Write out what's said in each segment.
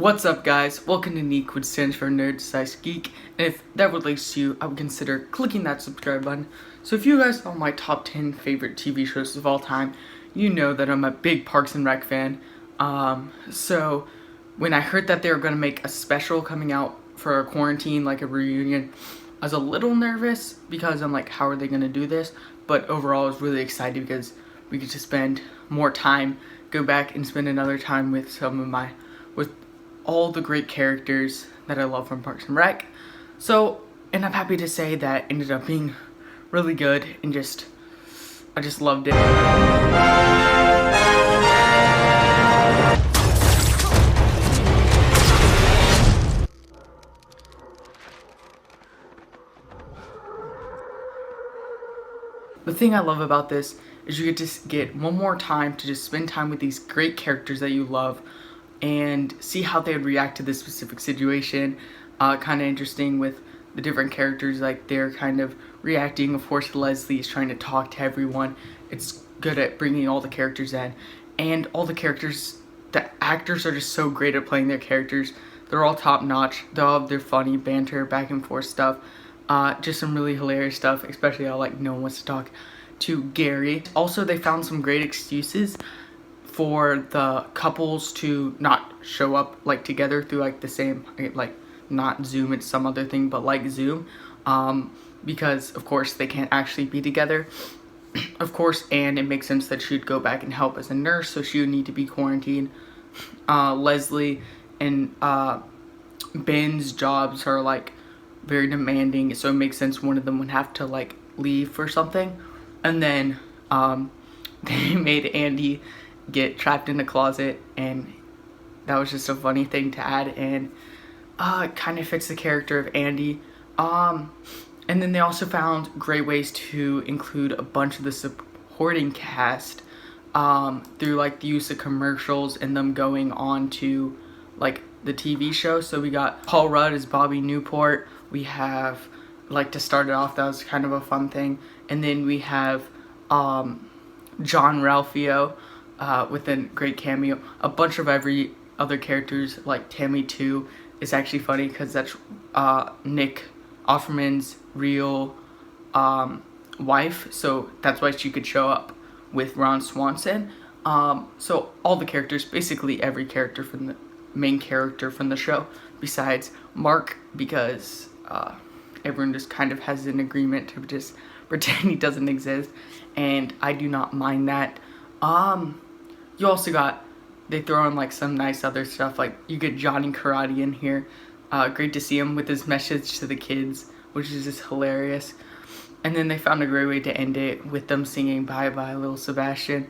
What's up, guys? Welcome to NEEK, which stands for Nerd Size Geek, and if that relates to you, I would consider clicking that subscribe button. So if you guys know my top 10 favorite TV shows of all time, you know that I'm a big Parks and Rec fan. So when I heard that they were going to make a special coming out for a quarantine, like a reunion, I was a little nervous because I'm like, how are they going to do this? But overall, I was really excited because we get to spend more time, go back and spend another time with with all the great characters that I love from Parks and Rec. So, and I'm happy to say that ended up being really good and I just loved it. The thing I love about this is you get to get one more time to just spend time with these great characters that you love and see how they would react to this specific situation. Kind of interesting with the different characters, like they're kind of reacting. Of course, Leslie is trying to talk to everyone. It's good at bringing all the characters in, and all the characters, the actors are just so great at playing their characters. They're all top notch. They all have their funny banter, back and forth stuff. Just some really hilarious stuff, especially how like no one wants to talk to Gary. Also, they found some great excuses for the couples to not show up like together through like the same, like not Zoom, it's some other thing, but like Zoom, because of course they can't actually be together. Of course, and it makes sense that she'd go back and help as a nurse, so she would need to be quarantined. Leslie and Ben's jobs are like very demanding, so it makes sense one of them would have to like leave for something. And then they made Andy get trapped in the closet, and that was just a funny thing to add, and it kind of fits the character of Andy. And then they also found great ways to include a bunch of the supporting cast through like the use of commercials and them going on to like the TV show. So we got Paul Rudd as Bobby Newport. We have, like, to start it off, that was kind of a fun thing. And then we have John Ralphio with a great cameo. A bunch of every other characters, like Tammy too, is actually funny because that's Nick Offerman's real wife, so that's why she could show up with Ron Swanson. So all the characters, basically every character from the main character from the show, besides Mark, because everyone just kind of has an agreement to just pretend he doesn't exist, and I do not mind that. You also got, they throw in like some nice other stuff, like you get Johnny Karate in here. Great to see him with his message to the kids, which is just hilarious. And then they found a great way to end it with them singing Bye Bye Little Sebastian.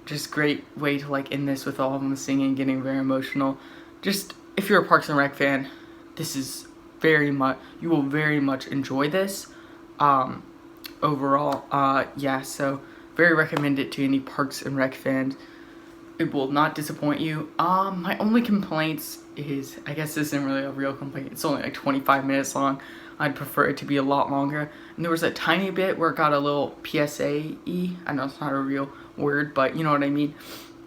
Just great way to like end this with all of them singing, getting very emotional. Just, if you're a Parks and Rec fan, this is you will very much enjoy this. Overall, yeah, so very recommend it to any Parks and Rec fans. It will not disappoint you. My only complaints is, I guess this isn't really a real complaint, it's only like 25 minutes long. I'd prefer it to be a lot longer. And there was a tiny bit where it got a little PSA-y. I know it's not a real word, but you know what I mean.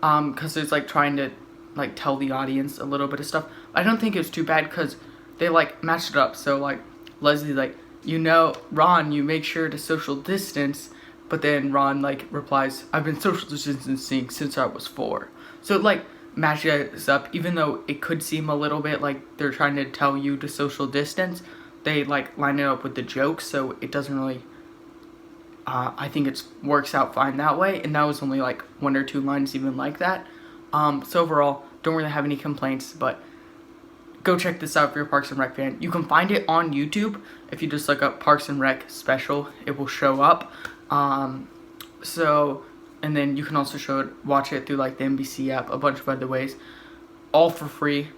Because it's like trying to like tell the audience a little bit of stuff. I don't think it was too bad because they like matched it up. So like Leslie, like, you know, Ron, you make sure to social distance. But then Ron like replies, I've been social distancing since I was 4. So it like matches up, even though it could seem a little bit like they're trying to tell you to social distance. They like line it up with the jokes, so it doesn't really, I think it works out fine that way. And that was only like 1 or 2 lines even like that. So overall, don't really have any complaints, but go check this out if you're a Parks and Rec fan. You can find it on YouTube. If you just look up Parks and Rec special, it will show up. And then you can also watch it through like the NBC app, a bunch of other ways, all for free.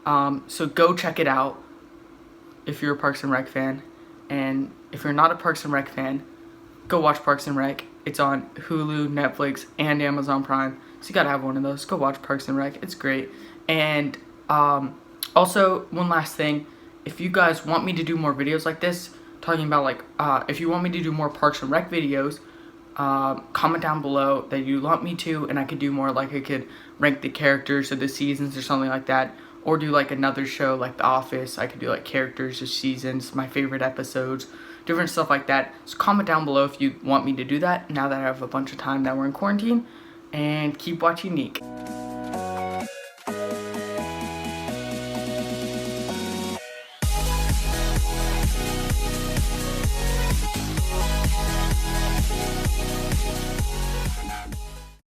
So go check it out if you're a Parks and Rec fan. And if you're not a Parks and Rec fan, go watch Parks and Rec. It's on Hulu, Netflix, and Amazon Prime. So you gotta have one of those. Go watch Parks and Rec. It's great. And also, one last thing. If you guys want me to do more videos like this, talking about like, if you want me to do more Parks and Rec videos, comment down below that you want me to, and I could do more, like I could rank the characters of the seasons or something like that, or do like another show like The Office. I could do like characters or seasons, my favorite episodes, different stuff like that. So comment down below if you want me to do that now that I have a bunch of time that we're in quarantine, and keep watching NEEK.